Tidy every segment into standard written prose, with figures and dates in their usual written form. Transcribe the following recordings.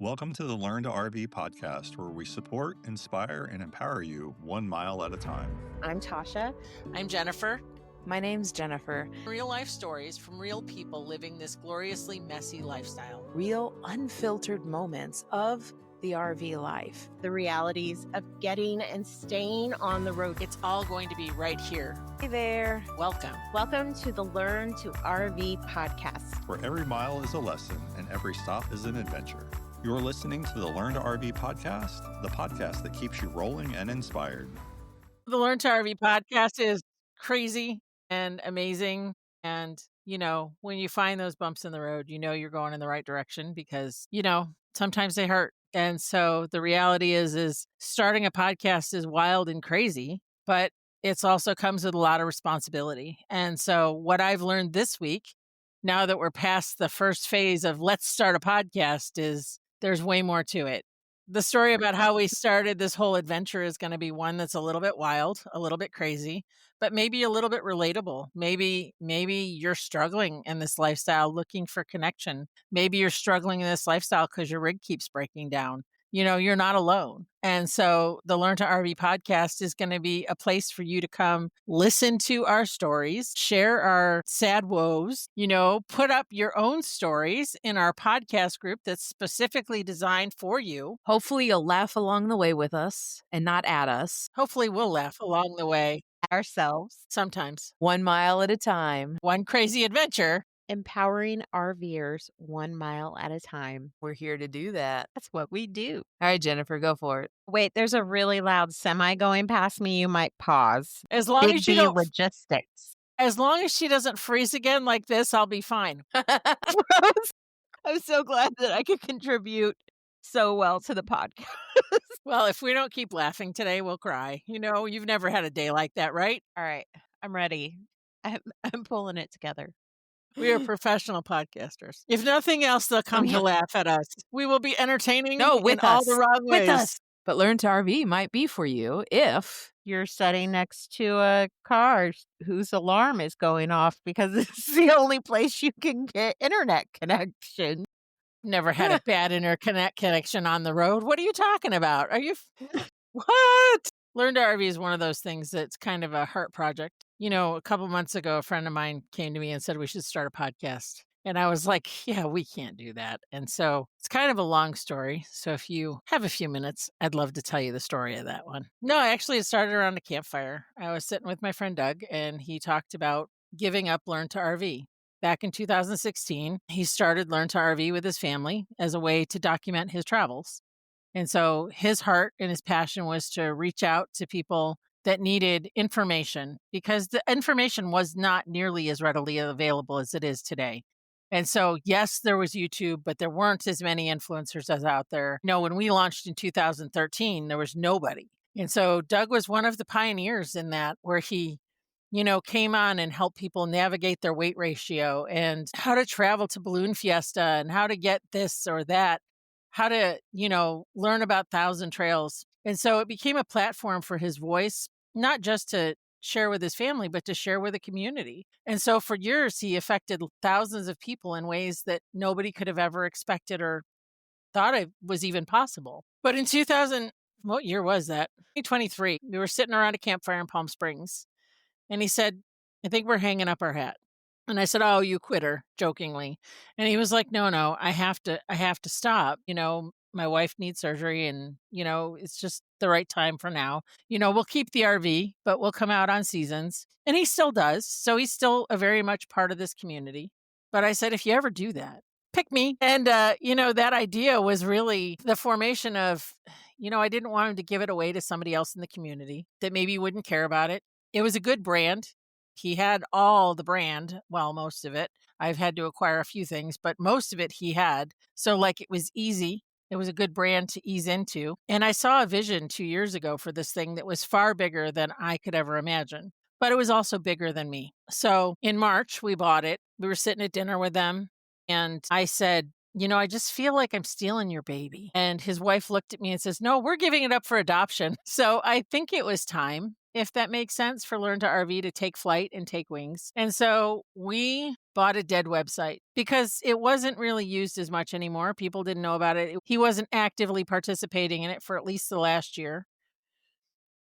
Welcome to the Learn to RV podcast, where we support, inspire, and empower you 1 mile at a time. I'm Tasha. I'm Jennifer. My name's Jennifer. Real life stories from real people living this gloriously messy lifestyle. Real unfiltered moments of the RV life. The realities of getting and staying on the road. It's all going to be right here. Hey there. Welcome. Welcome to the Learn to RV podcast, where every mile is a lesson and every stop is an adventure. You're listening to the Learn to RV podcast, the podcast that keeps you rolling and inspired. The Learn to RV podcast is crazy and amazing. And, when you find those bumps in the road, you're going in the right direction because, sometimes they hurt. And so the reality is starting a podcast is wild and crazy, but it's also comes with a lot of responsibility. And so what I've learned this week, now that we're past the first phase of let's start a podcast, is there's way more to it. The story about how we started this whole adventure is going to be one that's a little bit wild, a little bit crazy, but maybe a little bit relatable. Maybe you're struggling in this lifestyle looking for connection. Maybe you're struggling in this lifestyle because your rig keeps breaking down. You're not alone. And so the Learn to RV podcast is going to be a place for you to come listen to our stories, share our sad woes, put up your own stories in our podcast group that's specifically designed for you. Hopefully you'll laugh along the way with us and not at us. Hopefully we'll laugh along the way. Ourselves. Sometimes. 1 mile at a time. One crazy adventure. Empowering RVers 1 mile at a time. We're here to do that. That's what we do. All right, Jennifer, go for it. Wait, there's a really loud semi going past me. You might pause. As long as you don't, logistics. As long as she doesn't freeze again like this, I'll be fine. I'm so glad that I could contribute so well to the podcast. Well, if we don't keep laughing today, we'll cry. You've never had a day like that, right? All right, I'm ready. I'm pulling it together. We are professional podcasters. If nothing else, they'll come to laugh at us. We will be entertaining in all the wrong ways. With us. But Learn to RV might be for you if you're sitting next to a car whose alarm is going off because it's the only place you can get internet connection. Never had a bad internet connection on the road. What are you talking about? Are you... What? Learn to RV is one of those things that's kind of a heart project. A couple months ago, a friend of mine came to me and said we should start a podcast. And I was like, yeah, we can't do that. And so it's kind of a long story. So if you have a few minutes, I'd love to tell you the story of that one. No, actually, it started around a campfire. I was sitting with my friend Doug, and he talked about giving up Learn to RV. Back in 2016, he started Learn to RV with his family as a way to document his travels. And so his heart and his passion was to reach out to people that needed information because the information was not nearly as readily available as it is today. And so, yes, there was YouTube, but there weren't as many influencers as out there. When we launched in 2013, there was nobody. And so Doug was one of the pioneers in that, where he, came on and helped people navigate their weight ratio and how to travel to Balloon Fiesta and how to get this or that, how to, learn about Thousand Trails. And so it became a platform for his voice, not just to share with his family, but to share with the community. And so for years, he affected thousands of people in ways that nobody could have ever expected or thought it was even possible. But in what year was that? 2023, we were sitting around a campfire in Palm Springs. And he said, I think we're hanging up our hat. And I said, oh, you quitter, jokingly. And he was like, no, I have to stop. My wife needs surgery and, it's just the right time for now. We'll keep the RV, but we'll come out on seasons. And he still does. So he's still a very much part of this community. But I said, if you ever do that, pick me. And, that idea was really the formation of, I didn't want him to give it away to somebody else in the community that maybe wouldn't care about it. It was a good brand. He had all the brand, well, most of it. I've had to acquire a few things, but most of it he had. So it was easy. It was a good brand to ease into. And I saw a vision 2 years ago for this thing that was far bigger than I could ever imagine. But it was also bigger than me. So in March, we bought it. We were sitting at dinner with them. And I said, I just feel like I'm stealing your baby. And his wife looked at me and says, no, we're giving it up for adoption. So I think it was time, if that makes sense, for Learn to RV to take flight and take wings. And so we bought a dead website because it wasn't really used as much anymore. People didn't know about it. He wasn't actively participating in it for at least the last year.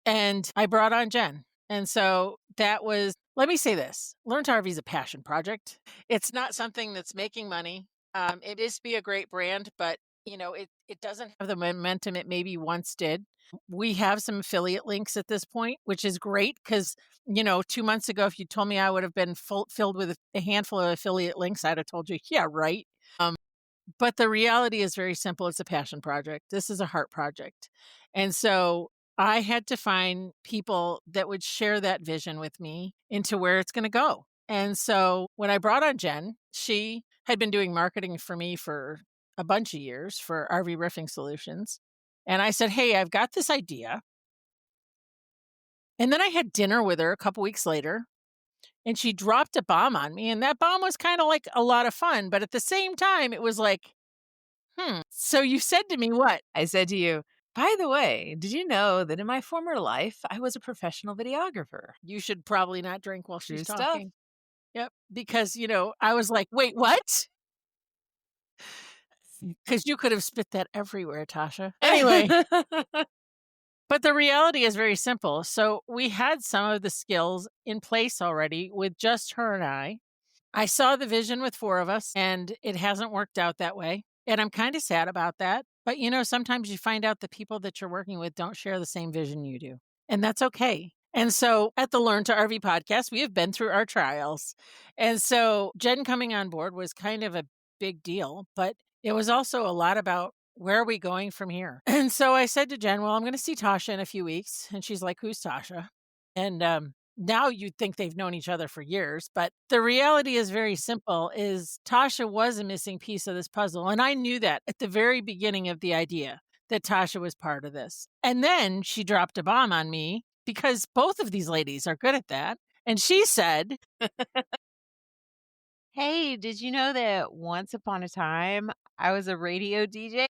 And I brought on Jenn. And so that was, let me say this, Learn to RV is a passion project. It's not something that's making money. It is to be a great brand, but it doesn't have the momentum it maybe once did. We have some affiliate links at this point, which is great because, 2 months ago, if you told me I would have been filled with a handful of affiliate links, I'd have told you, yeah, right. But the reality is very simple. It's a passion project. This is a heart project. And so I had to find people that would share that vision with me into where it's going to go. And so when I brought on Jenn, she had been doing marketing for me for a bunch of years for RV Roofing Solutions. And I said, hey, I've got this idea. And then I had dinner with her a couple weeks later, and she dropped a bomb on me. And that bomb was kind of like a lot of fun. But at the same time, it was like, so you said to me what? I said to you, by the way, did you know that in my former life, I was a professional videographer? You should probably not drink while True she's stuff. talking. Yep. Because, I was like, wait, what? Because you could have spit that everywhere, Tasha. Anyway. But the reality is very simple. So we had some of the skills in place already with just her and I. I saw the vision with 4 of us, and it hasn't worked out that way. And I'm kind of sad about that. But, sometimes you find out the people that you're working with don't share the same vision you do. And that's okay. And so at the Learn to RV podcast, we have been through our trials. And so Jenn coming on board was kind of a big deal, but it was also a lot about where are we going from here? And so I said to Jenn, well, I'm going to see Tasha in a few weeks. And she's like, who's Tasha? And now you'd think they've known each other for years, but the reality is very simple, is Tasha was a missing piece of this puzzle. And I knew that at the very beginning of the idea that Tasha was part of this. And then she dropped a bomb on me because both of these ladies are good at that. And she said, Hey, did you know that once upon a time I was a radio DJ?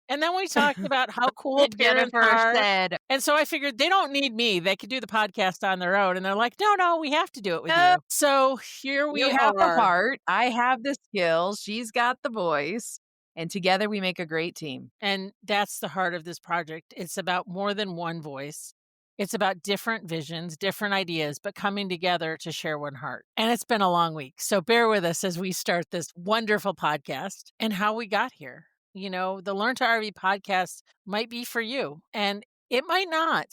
and then we talked about how cool And parents Jennifer are. said, And so I figured they don't need me. They could do the podcast on their own. And they're like, no, we have to do it with you. So here we You are. have the heart. I have the skills. She's got the voice. And together we make a great team. And that's the heart of this project. It's about more than one voice. It's about different visions, different ideas, but coming together to share one heart. And it's been a long week. So bear with us as we start this wonderful podcast and how we got here. The Learn to RV podcast might be for you, and it might not.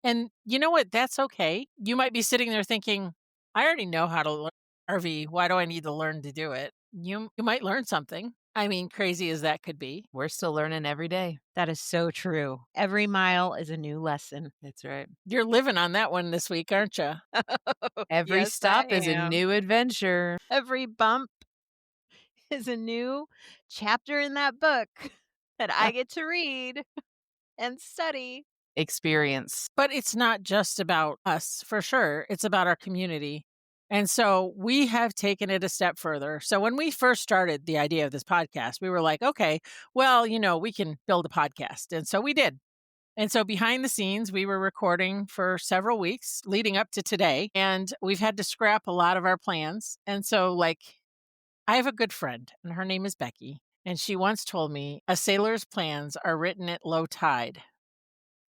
And you know what? That's okay. You might be sitting there thinking, I already know how to learn RV. Why do I need to learn to do it? You might learn something. I mean, crazy as that could be. We're still learning every day. that is so true. Every mile is a new lesson. That's right. You're living on that one this week, aren't you? Every Yes, stop I is a am. new adventure. Every bump is a new chapter in that book that I get to read and study. Experience. But it's not just about us, for sure. It's about our community. And so we have taken it a step further. So when we first started the idea of this podcast, we were like, okay, well, we can build a podcast. And so we did. And so behind the scenes, we were recording for several weeks leading up to today. And we've had to scrap a lot of our plans. And so, I have a good friend, and her name is Becky. And she once told me a sailor's plans are written at low tide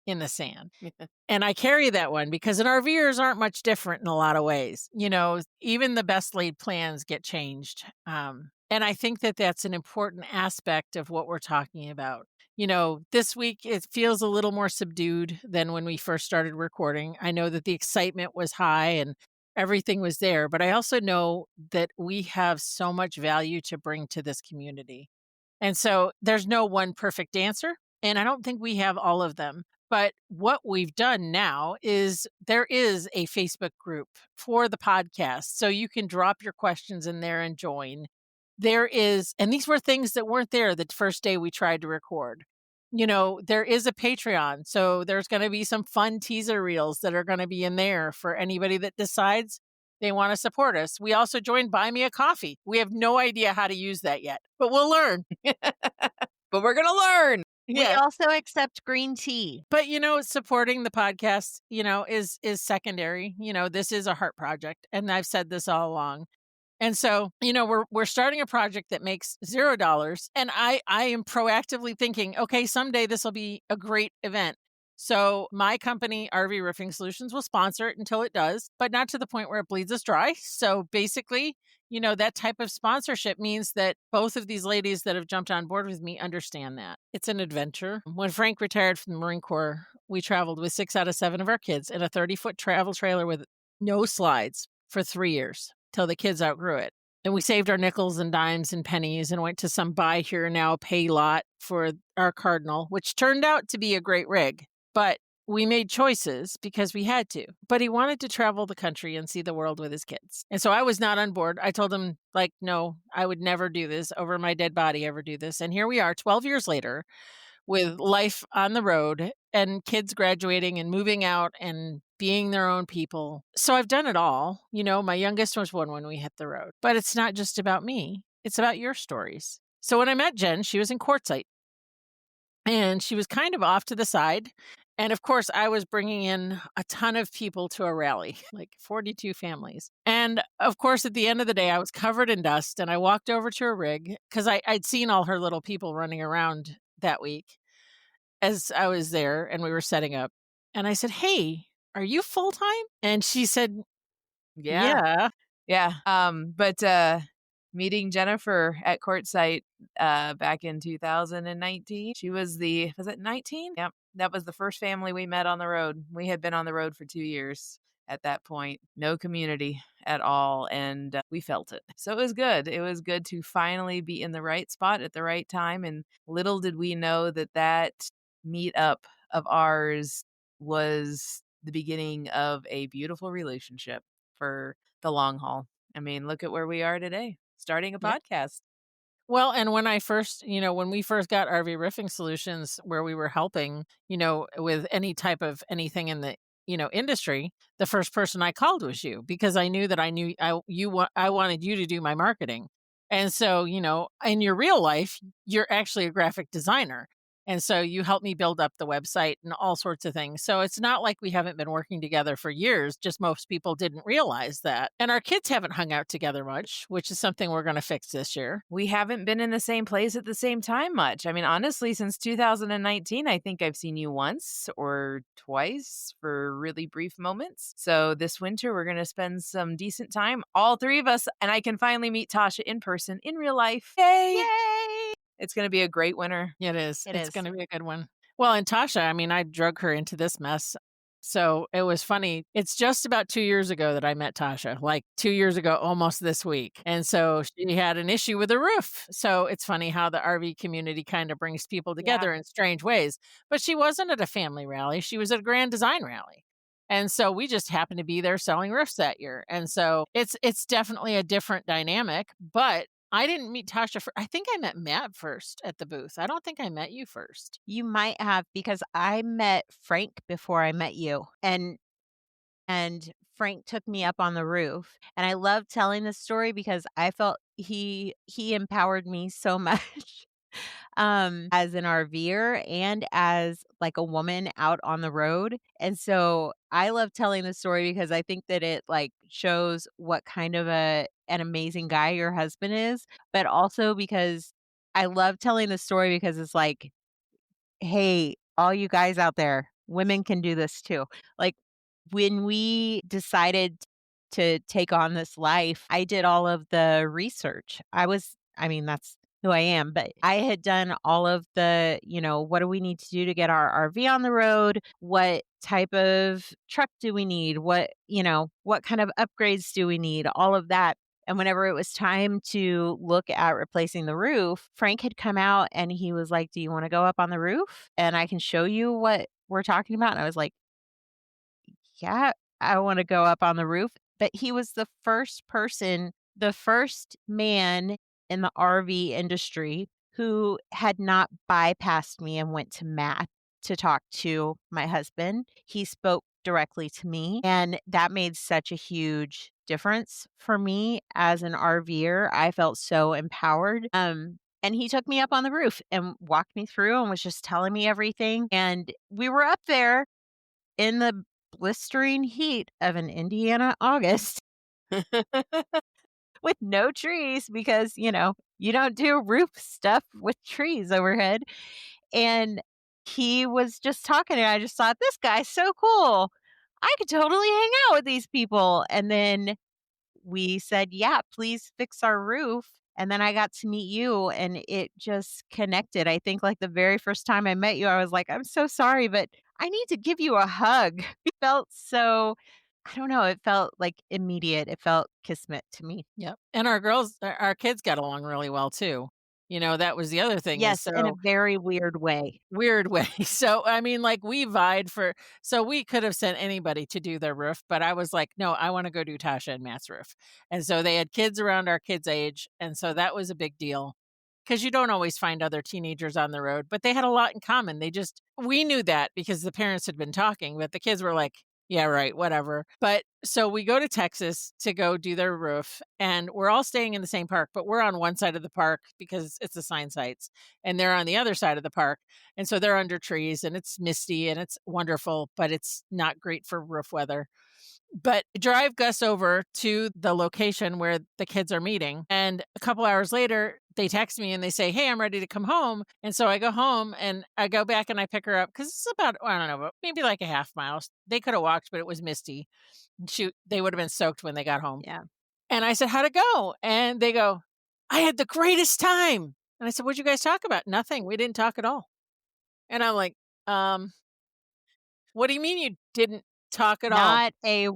in the sand. And I carry that one because an RVers aren't much different in a lot of ways. Even the best laid plans get changed. And I think that that's an important aspect of what we're talking about. This week it feels a little more subdued than when we first started recording. I know that the excitement was high and everything was there, but I also know that we have so much value to bring to this community. And so there's no one perfect answer, and I don't think we have all of them. But what we've done now is there is a Facebook group for the podcast. So you can drop your questions in there and join. There is, and these were things that weren't there the first day we tried to record. There is a Patreon. So there's going to be some fun teaser reels that are going to be in there for anybody that decides they want to support us. We also joined Buy Me a Coffee. We have no idea how to use that yet, but we'll learn. But we're going to learn. We also accept green tea. But supporting the podcast, is secondary. This is a heart project, and I've said this all along. And so, we're starting a project that makes $0. And I am proactively thinking, okay, someday this will be a great event. So my company, RV Roofing Solutions, will sponsor it until it does, but not to the point where it bleeds us dry. So basically, that type of sponsorship means that both of these ladies that have jumped on board with me understand that. It's an adventure. When Frank retired from the Marine Corps, we traveled with 6 out of 7 of our kids in a 30-foot travel trailer with no slides for 3 years till the kids outgrew it. And we saved our nickels and dimes and pennies and went to some buy here now pay lot for our Cardinal, which turned out to be a great rig. But we made choices because we had to. But he wanted to travel the country and see the world with his kids. And so I was not on board. I told him, no, I would never do this, over my dead body, ever do this. And here we are 12 years later with life on the road and kids graduating and moving out and being their own people. So I've done it all. My youngest was 1 when we hit the road. But it's not just about me. It's about your stories. So when I met Jenn, she was in Quartzsite. And she was kind of off to the side. And of course, I was bringing in a ton of people to a rally, like 42 families. And of course, at the end of the day, I was covered in dust and I walked over to her rig because I'd seen all her little people running around that week as I was there and we were setting up. And I said, "Hey, are you full time?" And she said, Yeah. "Yeah." But meeting Jennifer at Quartzsite back in 2019, was it 19? Yep. That was the first family we met on the road. We had been on the road for 2 years at that point. No community at all. And we felt it. So it was good. It was good to finally be in the right spot at the right time. And little did we know that meetup of ours was the beginning of a beautiful relationship for the long haul. I mean, look at where we are today, starting a Yeah. podcast. Well, and when when we first got RV Roofing Solutions, where we were helping, with any type of anything in the, industry, the first person I called was you because I knew that I wanted you to do my marketing. And so, in your real life, you're actually a graphic designer. And so you helped me build up the website and all sorts of things. So it's not like we haven't been working together for years, just most people didn't realize that. And our kids haven't hung out together much, which is something we're going to fix this year. We haven't been in the same place at the same time much. I mean, honestly, since 2019, I think I've seen you once or twice for really brief moments. So this winter, we're going to spend some decent time, all 3 of us, and I can finally meet Tasha in person, in real life. Yay! Yay! It's going to be a great winter. It is. It It's is. going to be a good one. Well, and Tasha, I mean, I drug her into this mess. So it was funny. It's just about 2 years ago that I met Tasha, like 2 years ago, almost this week. And so she had an issue with a roof. So it's funny how the RV community kind of brings people together in strange ways. But she wasn't at a family rally. She was at a grand design rally. And so we just happened to be there selling roofs that year. And so it's definitely a different dynamic, but I didn't meet Tasha I think I met Matt first at the booth. I don't think I met you first. You might have because I met Frank before I met you. And Frank took me up on the roof. And I love telling this story because I felt he empowered me so much. As an RVer and as like a woman out on the road. And so I love telling the story because I think that it like shows what kind of an amazing guy your husband is, but also because I love telling the story because it's like, hey, all you guys out there, women can do this too. Like when we decided to take on this life, I did all of the research. I mean, that's who I am, but I had done all of the, what do we need to do to get our RV on the road? What type of truck do we need? What kind of upgrades do we need? All of that. And whenever it was time to look at replacing the roof, Frank had come out and he was like, "Do you want to go up on the roof? And I can show you what we're talking about." And I was like, "Yeah, I want to go up on the roof." But he was the first man in the RV industry who had not bypassed me and went to Matt to talk to my husband. He spoke directly to me, and that made such a huge difference for me as an RVer. I felt so empowered. And he took me up on the roof and walked me through and was just telling me everything. And we were up there in the blistering heat of an Indiana August with no trees because, you don't do roof stuff with trees overhead. And he was just talking, and I just thought, this guy's so cool. I could totally hang out with these people. And then we said, yeah, please fix our roof. And then I got to meet you and it just connected. I think like the very first time I met you, I was like, I'm so sorry, but I need to give you a hug. It felt so, I don't know, it felt like immediate. It felt kismet to me. Yep. And our kids got along really well too. That was the other thing is Yes, in a so very weird way. weird way. So, I mean, like we vied so we could have sent anybody to do their roof, but I was like, no, I want to go do Tasha and Matt's roof. And so they had kids around our kids' age. And so that was a big deal because you don't always find other teenagers on the road, but they had a lot in common. We knew that because the parents had been talking, but the kids were like, yeah, right, whatever. But so we go to Texas to go do their roof, and we're all staying in the same park, but we're on one side of the park because it's assigned sites, and they're on the other side of the park. And so they're under trees, and it's misty and it's wonderful, but it's not great for roof weather. But drive Gus over to the location where the kids are meeting. And a couple hours later, they text me and they say, hey, I'm ready to come home. And so I go home and I go back and I pick her up because it's about, I don't know, maybe like a half mile. They could have walked, but it was misty. Shoot, they would have been soaked when they got home. Yeah. And I said, how'd it go? And they go, I had the greatest time. And I said, what'd you guys talk about? Nothing. We didn't talk at all. And I'm like, what do you mean you didn't talk at all? Not a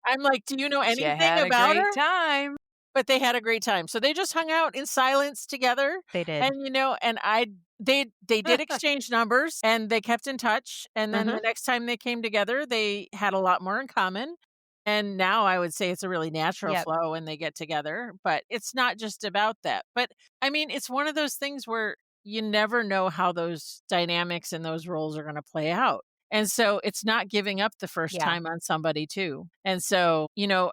I'm like, do you know You anything had a about great her? time. But they had a great time. So they just hung out in silence together. they did. And they did exchange numbers and they kept in touch. And then the next time they came together, they had a lot more in common. And now I would say it's a really natural Yep. flow when they get together, but it's not just about that. But I mean, it's one of those things where you never know how those dynamics and those roles are going to play out. And so it's not giving up the first Yeah. time on somebody too. And so,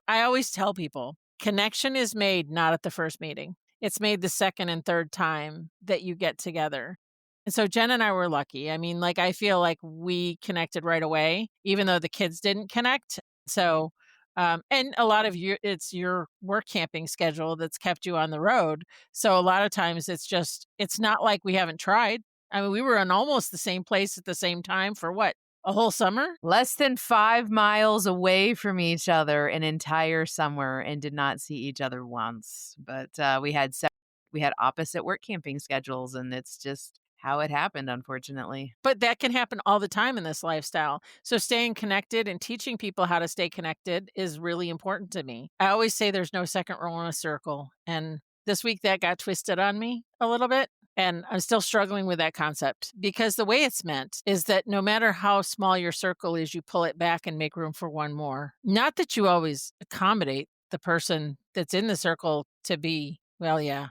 I always tell people connection is made not at the first meeting. It's made the second and third time that you get together. And so Jen and I were lucky. I mean, like I feel like we connected right away, even though the kids didn't connect. So, and a lot of it's your work camping schedule that's kept you on the road. So a lot of times it's not like we haven't tried. I mean, we were in almost the same place at the same time for what? A whole summer? Less than 5 miles away from each other an entire summer and did not see each other once. But we had opposite work camping schedules, and it's just how it happened, unfortunately. But that can happen all the time in this lifestyle. So staying connected and teaching people how to stay connected is really important to me. I always say there's no second row in a circle. And this week that got twisted on me a little bit. And I'm still struggling with that concept because the way it's meant is that no matter how small your circle is, you pull it back and make room for one more. Not that you always accommodate the person that's in the circle to be, well, yeah.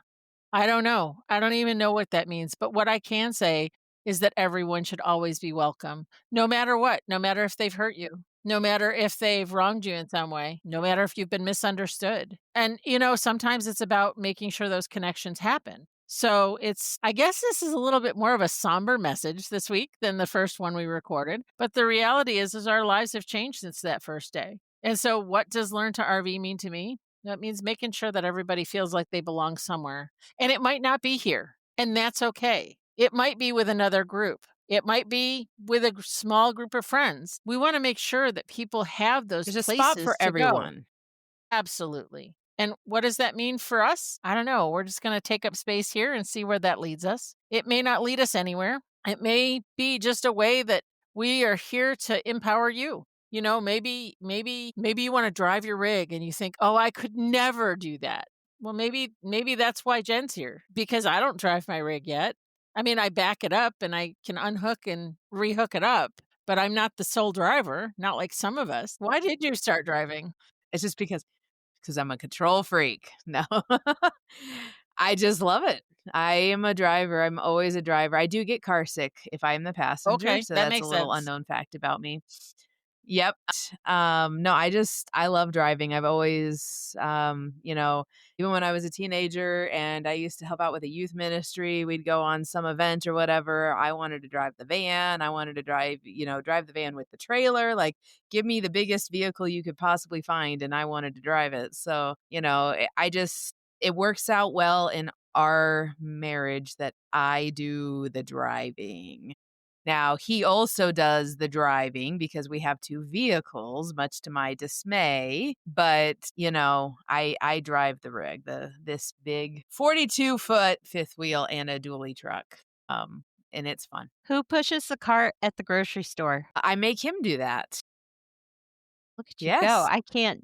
I don't know. I don't even know what that means. But what I can say is that everyone should always be welcome, no matter what, no matter if they've hurt you, no matter if they've wronged you in some way, no matter if you've been misunderstood. And, sometimes it's about making sure those connections happen. So I guess this is a little bit more of a somber message this week than the first one we recorded. But the reality is our lives have changed since that first day. And so what does Learn to RV mean to me? That means making sure that everybody feels like they belong somewhere. And it might not be here, and that's okay. It might be with another group. It might be with a small group of friends. We want to make sure that people have those There's a places spot for to go. everyone. Absolutely. And what does that mean for us? I don't know. We're just going to take up space here and see where that leads us. It may not lead us anywhere. It may be just a way that we are here to empower you. Maybe you want to drive your rig and you think, oh, I could never do that. Well, maybe that's why Jen's here, because I don't drive my rig yet. I mean, I back it up and I can unhook and rehook it up, but I'm not the sole driver, not like some of us. Why did you start driving? It's just because I'm a control freak. No. I just love it. I am a driver. I'm always a driver. I do get car sick if I am the passenger. Okay, So that that's makes a little sense. unknown fact about me. Yep. No, I love driving. I've always, even when I was a teenager and I used to help out with a youth ministry, we'd go on some event or whatever. I wanted to drive the van. I wanted to drive the van with the trailer. Like, give me the biggest vehicle you could possibly find, and I wanted to drive it. So, it works out well in our marriage that I do the driving. Now, he also does the driving because we have 2 vehicles, much to my dismay, but, I drive the rig, this big 42-foot fifth wheel and a dually truck, and it's fun. Who pushes the cart at the grocery store? I make him do that. Look at you go. Yes, I can't.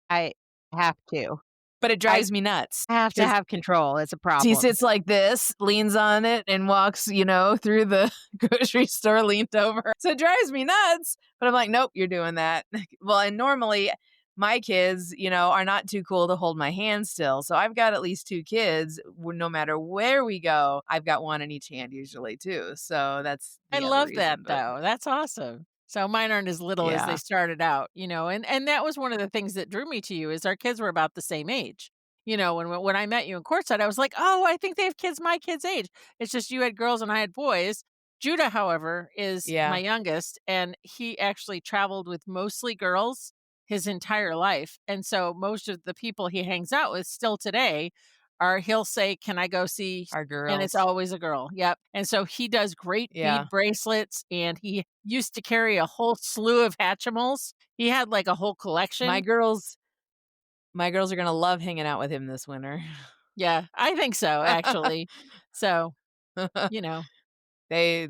I have to. but it I drives me nuts have to 'cause have control. It's a he problem. sits like this, leans on it, and walks, through the grocery store leaned over. So it drives me nuts. But I'm like, nope, you're doing that. Well, and normally my kids, are not too cool to hold my hand still. So I've got at least 2 kids. No matter where we go, I've got one in each hand usually too. So that's I the other love that reason. But though. That's awesome. So mine aren't as little as they yeah, started out, and that was one of the things that drew me to you is our kids were about the same age. When I met you in courtside, I was like, oh, I think they have kids my kid's age. It's just you had girls and I had boys. Judah, however, is my yeah, youngest, and he actually traveled with mostly girls his entire life. And so most of the people he hangs out with still today he'll say, can I go see? our And it's girls. always a girl. Yep. And so he does great Yeah, bead bracelets and he used to carry a whole slew of Hatchimals. He had like a whole my collection. girls, my girls are gonna love hanging out with him this winter. Yeah, I think so actually. So, you know, They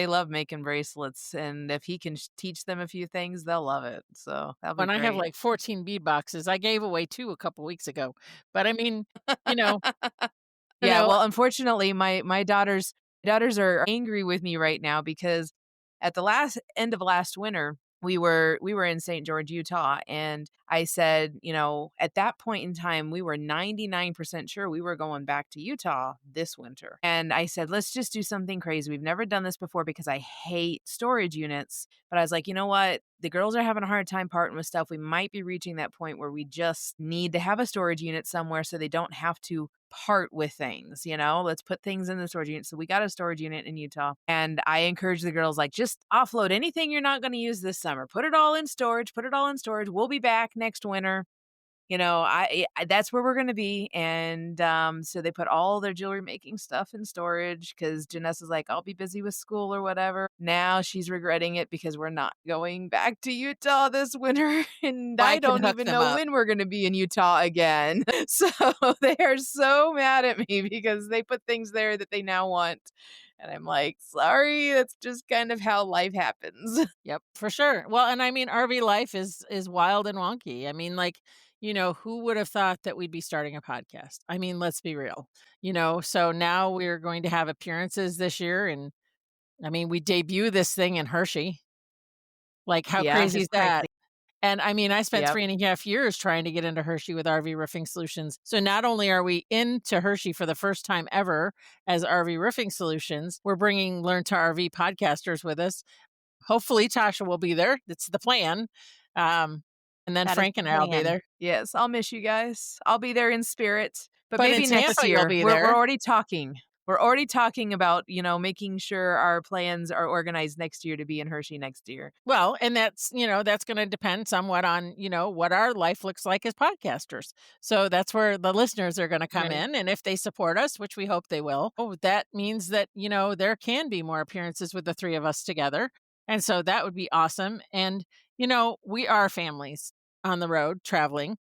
love making bracelets, and if he can teach them a few things, they'll love it. So that'll be when I have great. like 14 bead boxes, I gave away 2 a couple weeks ago. But I mean, you know, you Yeah, know, well, unfortunately, my daughters are angry with me right now because at the last end of last winter, we were in St. George, Utah, and I said, at that point in time, we were 99% sure we were going back to Utah this winter. And I said, let's just do something crazy. We've never done this before because I hate storage units. But I was like, you know what? The girls are having a hard time parting with stuff. We might be reaching that point where we just need to have a storage unit somewhere so they don't have to part with things, let's put things in the storage unit. So we got a storage unit in Utah, and I encourage the girls, like, just offload anything you're not going to use this summer, put it all in storage, we'll be back next winter. That's where we're going to be. And so they put all their jewelry making stuff in storage because Janessa's like, I'll be busy with school or whatever. Now she's regretting it because we're not going back to Utah this winter. And I I can don't hook even them know up. when we're going to be in Utah again. So they are so mad at me because they put things there that they now want. And I'm like, sorry, that's just kind of how life happens. Yep, for sure. Well, and I mean, RV life is wild and wonky. I mean, like, who would have thought that we'd be starting a podcast? I mean, let's be real. So now we're going to have appearances this year, and I mean, we debut this thing in Hershey. Like, how Yeah, crazy is it's that? crazy. And I mean, I spent Yep. 3.5 years trying to get into Hershey with RV Roofing Solutions. So not only are we into Hershey for the first time ever as RV Roofing Solutions, we're bringing Learn to RV podcasters with us. Hopefully, Tasha will be there. That's the plan. And then That is Frank the and I will be plan. there. Yes, I'll miss you guys. I'll be there in spirit, but But in maybe next Tampa, you'll year. be We're there. already talking. We're already talking about, making sure our plans are organized next year to be in Hershey next year. Well, and that's going to depend somewhat on, what our life looks like as podcasters. So that's where the listeners are going to come Right. in. And if they support us, which we hope they will, that means that, there can be more appearances with the 3 of us together. And so that would be awesome. And, we are families on the road traveling.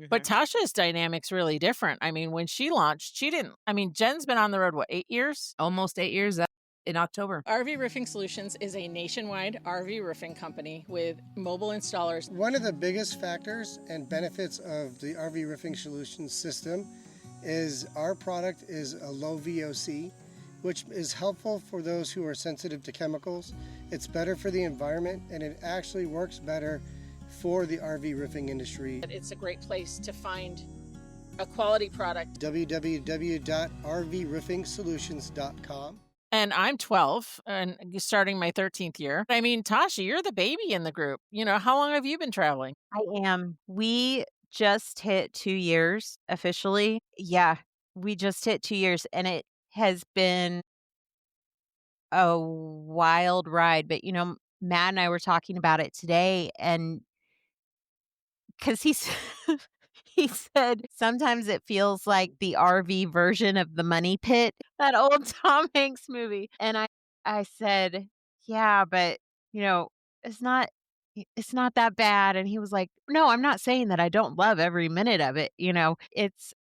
But Tasha's dynamic's really different. I mean, when she launched, Jenn's been on the road, 8 years? Almost 8 years in October. RV Roofing Solutions is a nationwide RV roofing company with mobile installers. One of the biggest factors and benefits of the RV Roofing Solutions system is our product is a low VOC, which is helpful for those who are sensitive to chemicals. It's better for the environment, and it actually works better for the RV roofing industry. It's a great place to find a quality product. www.rvroofingsolutions.com. and I'm 12 and starting my 13th year. I mean, Tasha, you're the baby in the group. How long have you been traveling? I am. We just hit 2 years officially. Yeah, we just hit 2 years, and it has been a wild ride, but, Matt and I were talking about it today, and 'cause he's he said, "Sometimes it feels like the RV version of The Money Pit," that old Tom Hanks movie, and I said, "Yeah, but, you know, it's not it's not that bad," and he was like, "No, I'm not saying that I don't love every minute of it, it's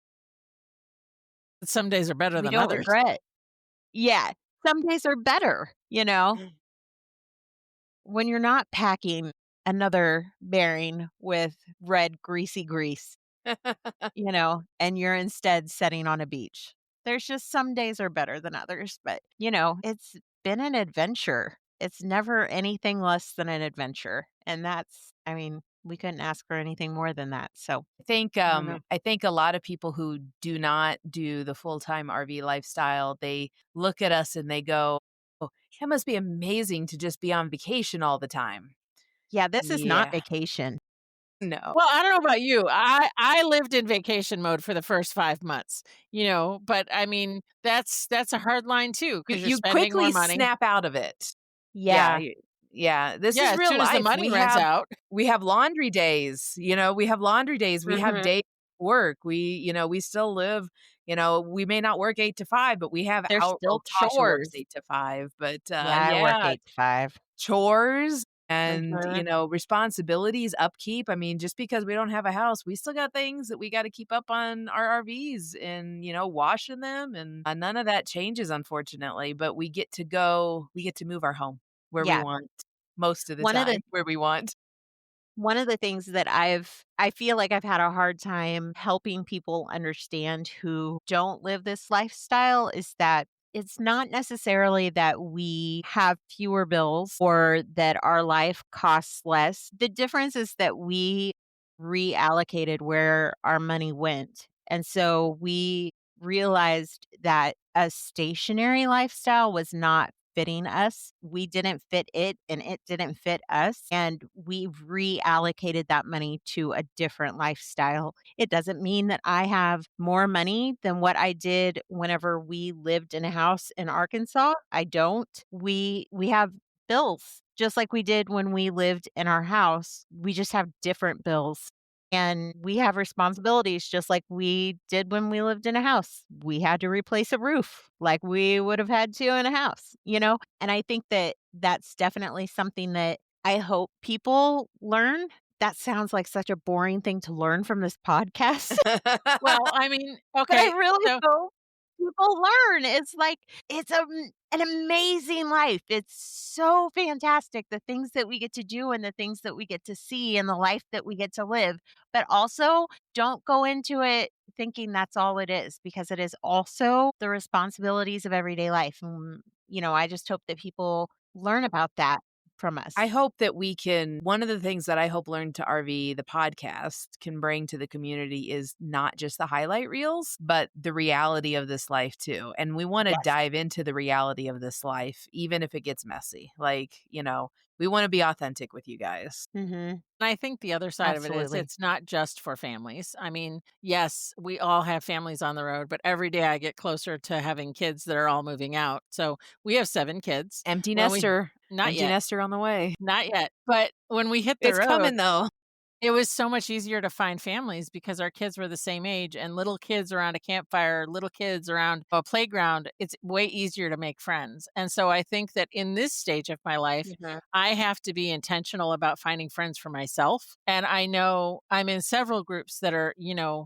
Some days are better we than don't others. regret." Yeah, some days are better, when you're not packing another bearing with red greasy grease. And you're instead sitting on a beach. There's just some days are better than others, but, it's been an adventure. It's never anything less than an adventure. And I mean, we couldn't ask for anything more than that. So, I don't know. I think a lot of people who do not do the full-time RV lifestyle, they look at us and they go, "Oh, it must be amazing to just be on vacation all the time." Yeah, this is not Yeah. vacation. No. Well, I don't know about you. I lived in vacation mode for the first 5 months, but I mean, that's a hard line too You because you're you spending more quickly money. snap out of it. Yeah, Yeah. yeah, this Yeah, is as real soon as the life. money runs out. We have laundry days, we have laundry days, we have Mhm. days at work, we still live, we may not work 8 to 5, but we have There's well, still Tasha works chores. 8 to 5, but, Yeah, I work yeah, 8 to 5. chores and, Mhm. responsibilities, upkeep. I mean, just because we don't have a house, we still got things that we gotta keep up on our RVs and, washing them, and, none of that changes, unfortunately, but we get to move our home where we Yeah. want most of the One of the time, where we want. One of the things that I feel like I've had a hard time helping people understand who don't live this lifestyle is that it's not necessarily that we have fewer bills or that our life costs less. The difference is that we reallocated where our money went. And so we realized that a stationary lifestyle was not fitting us. We didn't fit it and it didn't fit us. And we reallocated that money to a different lifestyle. It doesn't mean that I have more money than what I did whenever we lived in a house in Arkansas. I don't. We have bills just like we did when we lived in our house. We just have different bills. And we have responsibilities just like we did when we lived in a house. We had to replace a roof like we would have had to in a house? And I think that that's definitely something that I hope people learn. That sounds like such a boring thing to learn from this podcast. Well, I mean, But I okay, really so hope people learn. It's like an amazing life. It's so fantastic, the things that we get to do and the things that we get to see and the life that we get to live. But also, don't go into it thinking that's all it is because it is also the responsibilities of everyday life. I just hope that people learn about that from I us. hope that we can one of the things that I hope Learn to RV, the podcast, can bring to the community is not just the highlight reels, but the reality of this life too. And we want to Yes. dive into the reality of this life, even if it gets messy. Like, we want to be authentic with you guys. Mhm. and I think the other side of it is Absolutely. it's not just for families. I mean, yes, we all have families on the road, but every day I get closer to having kids that are all moving out. So we have 7 kids. Empty When we nester. Not Empty yet. nester on the way. Not yet. But when we hit the It's road, coming though. it was so much easier to find families because our kids were the same age and little kids around a campfire, little kids around a playground. It's way easier to make friends. And so I think that in this stage of my life, Mhm. I have to be intentional about finding friends for myself. And I know I'm in several groups that are,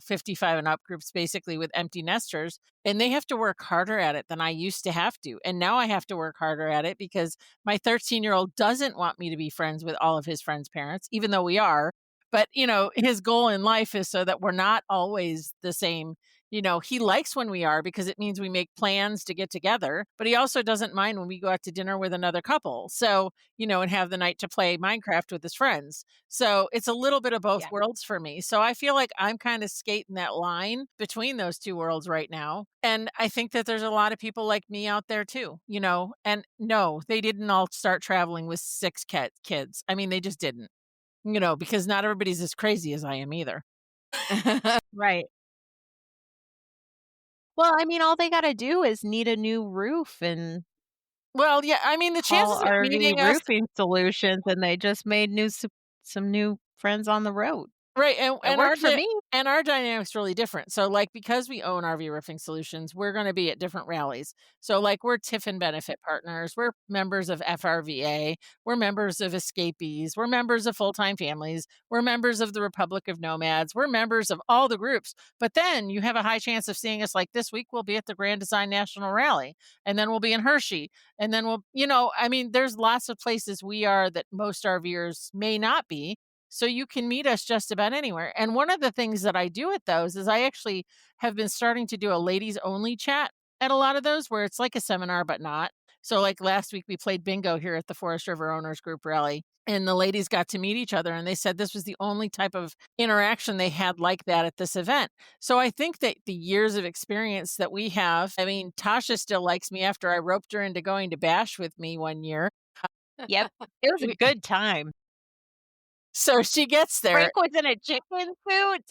55 and up groups, basically with empty nesters, and they have to work harder at it than I used to have to. And now I have to work harder at it because my 13-year-old doesn't want me to be friends with all of his friends' parents, even though we are. But, his goal in life is so that we're not always the same, He likes when we are because it means we make plans to get together, but he also doesn't mind when we go out to dinner with another couple. So, and have the night to play Minecraft with his friends. So it's a little bit of both Yeah. worlds for me. So I feel like I'm kind of skating that line between those two worlds right now. And I think that there's a lot of people like me out there too, and no, they didn't all start traveling with six kids. I mean, they just didn't, because not everybody's as crazy as I am either. Right. Well, I mean, all they gotta do is need a new roof and Well, yeah, I mean, the call chances of RV meeting us. Roofing Solutions, and they just made some new friends on the road. Right, and It worked for me. and our dynamic's really different. So, like, because we own RV Roofing Solutions, we're gonna be at different rallies. So, like, we're Tiffin benefit partners, we're members of FRVA, we're members of Escapees, we're members of Full-Time Families, we're members of the Republic of Nomads, we're members of all the groups. But then you have a high chance of seeing us, like, this week we'll be at the Grand Design National Rally, and then we'll be in Hershey, and then I mean, there's lots of places we are that most RVers may not be. So you can meet us just about anywhere. And one of the things that I do at those is I actually have been starting to do a ladies only chat at a lot of those where it's like a seminar, but not. So, like last week, we played bingo here at the Forest River Owners Group rally, and the ladies got to meet each other. And they said this was the only type of interaction they had like that at this event. So, I think that the years of experience that we have, I mean, Tasha still likes me after I roped her into going to Bash with me one year. Yep. It was a good time. So she gets there. Frank was in a chicken suit?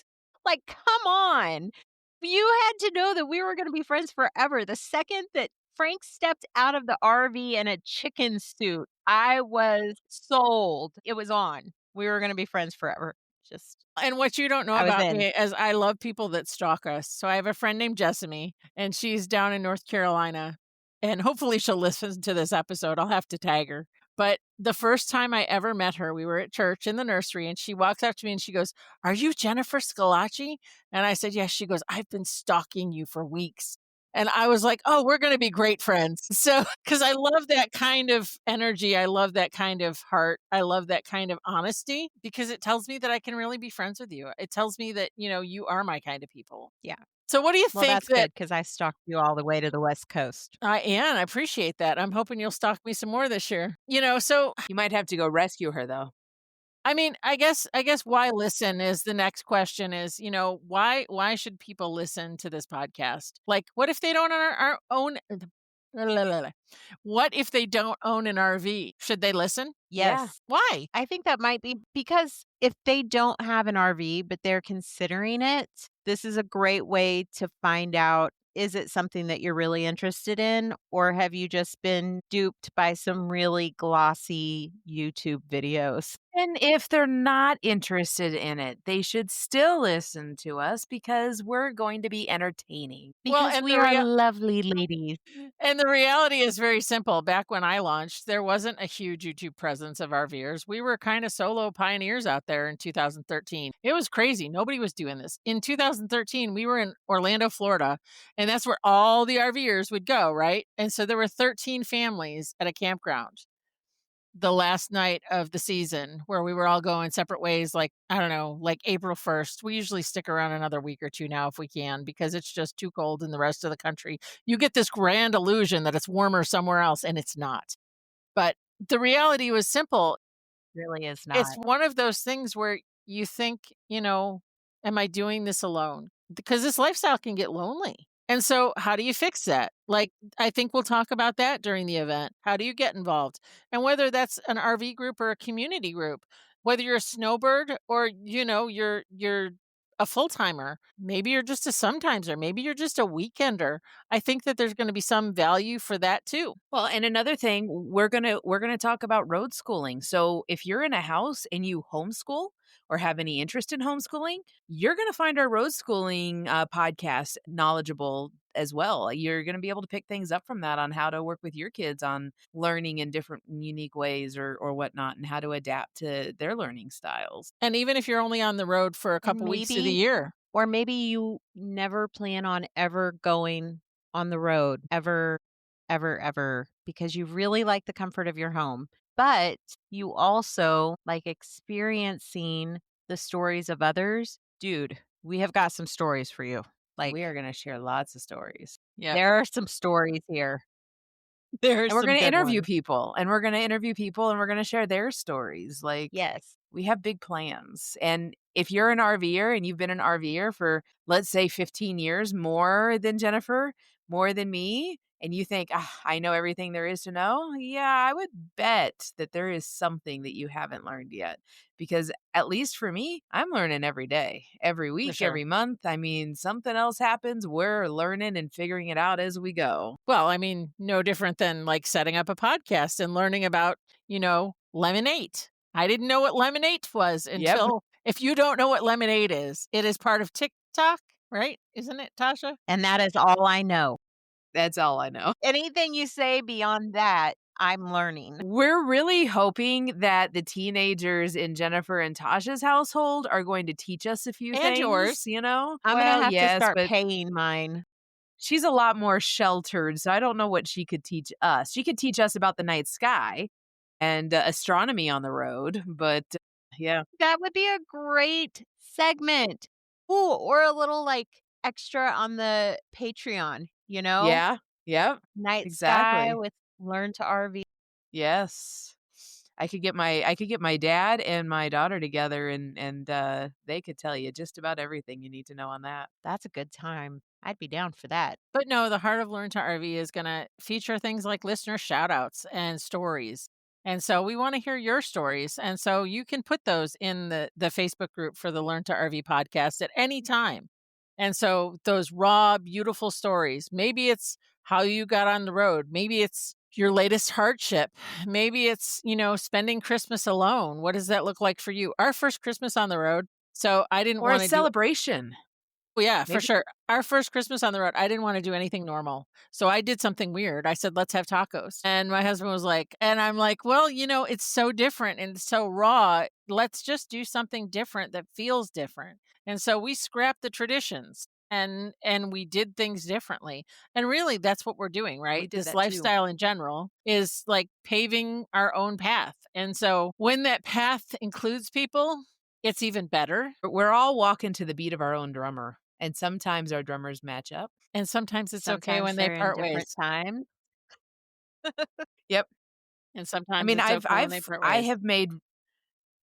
Like, come on. You had to know that we were gonna be friends forever. The second that Frank stepped out of the RV in a chicken suit, I was sold. It was on. We were gonna be friends forever. Just And what you don't know I was about in. me is I love people that stalk us. So I have a friend named Jessamy, and she's down in North Carolina. And hopefully she'll listen to this episode. I'll have to tag her. But the first time I ever met her, we were at church in the nursery, and she walks up to me and she goes, "Are you Jennifer Scalacci?" And I said, "Yes." She goes, "I've been stalking you for weeks." And I was like, "Oh, we're going to be great friends." So, because I love that kind of energy. I love that kind of heart. I love that kind of honesty because it tells me that I can really be friends with you. It tells me that, you are my kind of people. Yeah. So, what do you Well, think that's that good because I stalked you all the way to the West Coast. I am? I appreciate that. I'm hoping you'll stalk me some more this year. So You might have to go rescue her though. I mean, I guess why listen is the next question is, why should people listen to this podcast? Like, what if they don't own what if they don't own an RV? Should they listen? Yeah. Yes. Why? I think that might be because if they don't have an RV, but they're considering it, this is a great way to find out, is it something that you're really interested in? Or have you just been duped by some really glossy YouTube videos? And if they're not interested in it, they should still listen to us because we're going to be entertaining. Well, Because and we are lovely ladies. And the reality is very simple. Back when I launched, there wasn't a huge YouTube presence of RVers. We were kind of solo pioneers out there in 2013. It was crazy. Nobody was doing this. In 2013, we were in Orlando, Florida, and that's where all the RVers would go, right? And so there were 13 families at a campground the last night of the season where we were all going separate ways, like, I don't know, like April 1st. We usually stick around another week or two now if we can because it's just too cold in the rest of the country. You get this grand illusion that it's warmer somewhere else, and it's not. But the reality was simple. Really is not. It's one of those things where you think, am I doing this alone? Because this lifestyle can get lonely. And so, how do you fix that? Like, I think we'll talk about that during the event. How do you get involved? And whether that's an RV group or a community group, whether you're a snowbird or you're a full timer, maybe you're just a sometimer, maybe you're just a weekender. I think that there's going to be some value for that too. Well, and another thing, we're gonna talk about road schooling. So if you're in a house and you homeschool or have any interest in homeschooling, you're gonna find our road schooling podcast knowledgeable as well. You're gonna be able to pick things up from that on how to work with your kids on learning in different unique ways or whatnot, and how to adapt to their learning styles. And even if you're only on the road for a couple weeks of the maybe- year, Or maybe you never plan on ever going on the road, ever, ever, ever, because you really like the comfort of your home. But you also like experiencing the stories of others. Dude, we have got some stories for you. Like, We are going to share lots of stories. Yeah. there are some stories here. There's And we're some going to good interview ones. people, and we're going to interview people, and we're going to share their stories. Like, Yes. we have big plans. And if you're an RVer and you've been an RVer for, let's say, 15 years, more than Jennifer, more than me, and you think, I know everything there is to know, yeah, I would bet that there is something that you haven't learned yet. Because at least for me, I'm learning every day, every week, sure. every month. I mean, something else happens. We're learning and figuring it out as we go. Well, I mean, no different than like setting up a podcast and learning about, lemonade. I didn't know what lemonade was Yep. until if you don't know what lemonade is, it is part of TikTok, right? Isn't it, Tasha? And that is all I know. That's all I know. Anything you say beyond that, I'm learning. We're really hoping that the teenagers in Jennifer and Tasha's household are going to teach us a few And things, yours. you know? I'm Well, gonna have to yes, start but paying mine. she's a lot more sheltered, so I don't know what she could teach us. She could teach us about the night sky and astronomy on the road, but yeah. That would be a great segment. Ooh, or a little, like, extra on the Patreon, Yeah. Yep. Night sky Exactly. with Learn to RV. Yes. I could get my dad and my daughter together and they could tell you just about everything you need to know on that. That's a good time. I'd be down for that. But no, the Heart of Learn to RV is going to feature things like listener shout outs and stories. And so we want to hear your stories. And so you can put those in the Facebook group for the Learn to RV podcast at any time. And so those raw, beautiful stories, maybe it's how you got on the road. Maybe it's your latest hardship. Maybe it's, spending Christmas alone. What does that look like for you? Our first Christmas on the road. So I didn't Or a want to do celebration. well, yeah, for Maybe sure. Our first Christmas on the road, I didn't want to do anything normal. So I did something weird. I said, let's have tacos. And my husband was like, and I'm like, well, it's so different and it's so raw. Let's just do something different that feels different. And so we scrapped the traditions and we did things differently. And really that's what we're doing, we right? did This that too. lifestyle in general is like paving our own path. And so when that path includes people, it's even better. We're all walking to the beat of our own drummer, and sometimes our drummers match up. And sometimes it's okay Sometimes when they they're in part different ways. times. Yep. And I sometimes mean, it's okay when they part ways.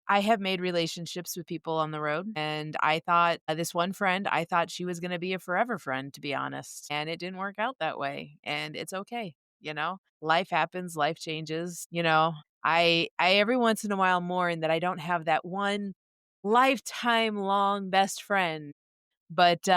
I have made relationships with people on the road, and I thought this one friend, I thought she was going to be a forever friend, to be honest, and it didn't work out that way, and it's okay. Life happens, life changes. I every once in a while mourn that I don't have that one lifetime long best friend, but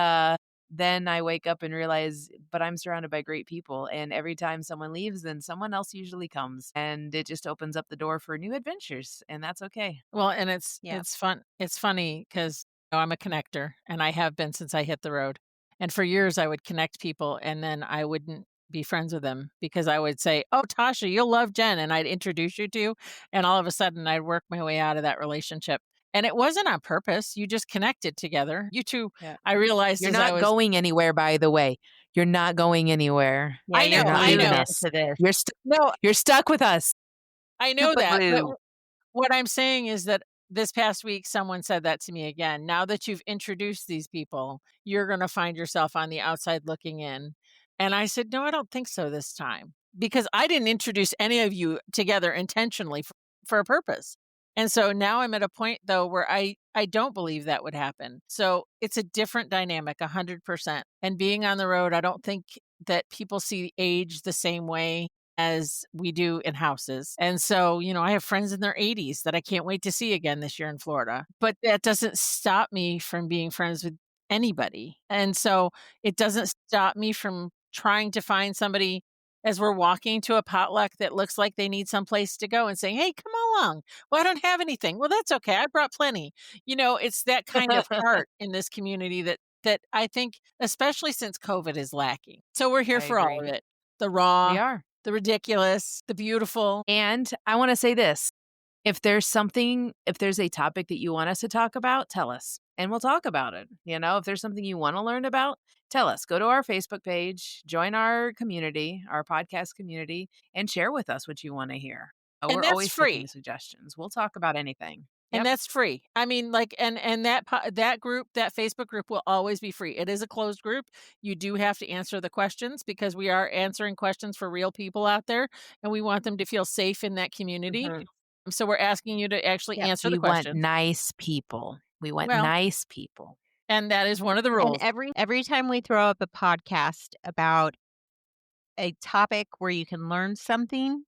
then I wake up and realize, but I'm surrounded by great people. And every time someone leaves, then someone else usually comes. And it just opens up the door for new adventures. And that's okay. Well, and it's Yeah. it's fun. It's funny because I'm a connector, and I have been since I hit the road. And for years, I would connect people, and then I wouldn't be friends with them because I would say, "Oh, Tasha, you'll love Jen," and I'd introduce you to, and all of a sudden, I'd work my way out of that relationship. And it wasn't on purpose. You just connected together. You two, Yeah. I realized You're as I not was. going anywhere, by the way. You're not going anywhere. Yeah, I you're know, not I leaving know. into this. You're stuck with us. I know that, but Boo. what I'm saying is that this past week, someone said that to me again. Now that you've introduced these people, you're going to find yourself on the outside looking in. And I said, no, I don't think so this time because I didn't introduce any of you together intentionally for a purpose. And so now I'm at a point, though, where I don't believe that would happen. So it's a different dynamic, 100%. And being on the road, I don't think that people see age the same way as we do in houses. And so, I have friends in their 80s that I can't wait to see again this year in Florida. But that doesn't stop me from being friends with anybody. And so it doesn't stop me from trying to find somebody as we're walking to a potluck that looks like they need someplace to go and saying, hey, come along. Well, I don't have anything. Well, that's okay. I brought plenty. It's that kind of heart in this community that I think, especially since COVID, is lacking. So we're here I for all agree. of it. The raw, We are. the ridiculous, the beautiful. And I want to say this. If there's a topic that you want us to talk about, tell us and we'll talk about it. If there's something you want to learn about, tell us. Go to our Facebook page, join our community, our podcast community, and share with us what you want to hear. And We're that's always taking free. suggestions. We'll talk about anything. And that's free. I mean, like, and that group, that Facebook group will always be free. It is a closed group. You do have to answer the questions because we are answering questions for real people out there, and we want them to feel safe in that community. Mhm. So we're asking you to actually answer We the want questions. nice people. We want Well, nice people. And that is one of the And rules. every time we throw up a podcast about a topic where you can learn something,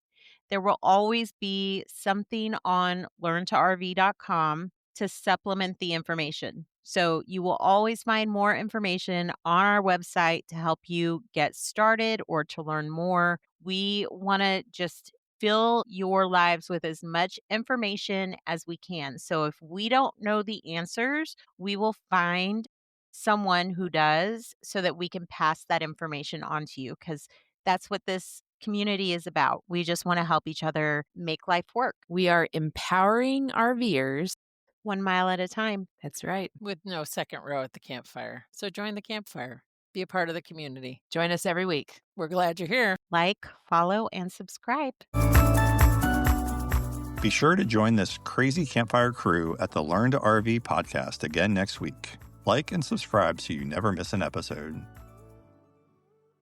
there will always be something on learntorv.com to supplement the information. So you will always find more information on our website to help you get started or to learn more. We want to just fill your lives with as much information as we can. So if we don't know the answers, we will find someone who does so that we can pass that information on to you, because that's what this community is about. We just want to help each other make life work We are empowering RVers. 1 mile at a time. That's right. With no second row at the campfire. So join the campfire. Be a part of the community. Join us every week. We're glad you're here. Like, follow, and subscribe. Be sure to join this crazy campfire crew at the Learn to RV podcast again next week. Like and subscribe so you never miss an episode.